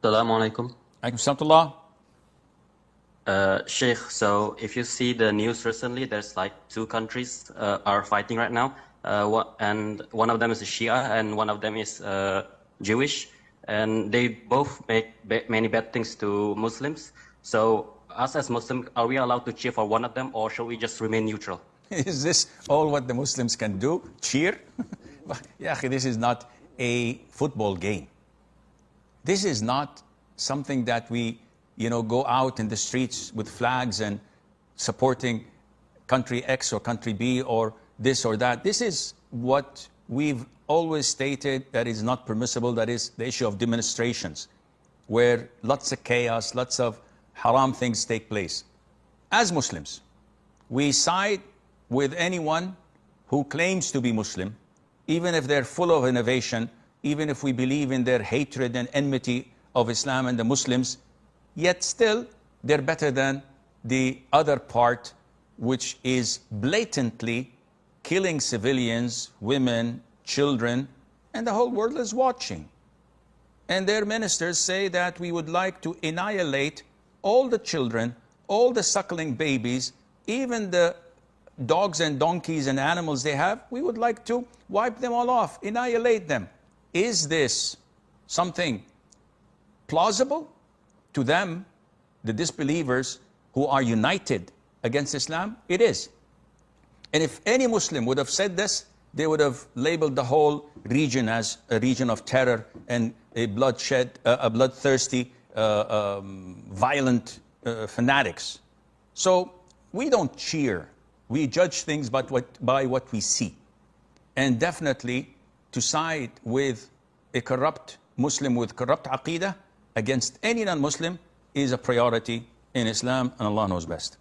Assalamu alaikum. Alaikum salam. Sheikh, so if you see the news recently, there's like two countries are fighting right now, and one of them is Shia and one of them is Jewish, and they both make many bad things to Muslims. So us as Muslims, are we allowed to cheer for one of them, or should we just remain neutral? Is this all what the Muslims can do? Cheer? Yeah, this is not a football game. This is not something that we, go out in the streets with flags and supporting country X or country B or this or that. This is what we've always stated that is not permissible. That is the issue of demonstrations, where lots of chaos, lots of haram things take place. As Muslims, we side with anyone who claims to be Muslim, even if they're full of innovation, even if we believe in their hatred and enmity of Islam and the Muslims, yet still they're better than the other part, which is blatantly killing civilians, women, children, and the whole world is watching. And their ministers say that we would like to annihilate all the children, all the suckling babies, even the dogs and donkeys and animals they have. We would like to wipe them all off, annihilate them. Is this something plausible to them, the disbelievers who are united against Islam? It is. And if any Muslim would have said this, they would have labeled the whole region as a region of terror and a bloodthirsty, violent fanatics. So we don't cheer. We judge things by what we see. And definitely to side with a corrupt Muslim with corrupt aqeedah against any non-Muslim is a priority in Islam, and Allah knows best.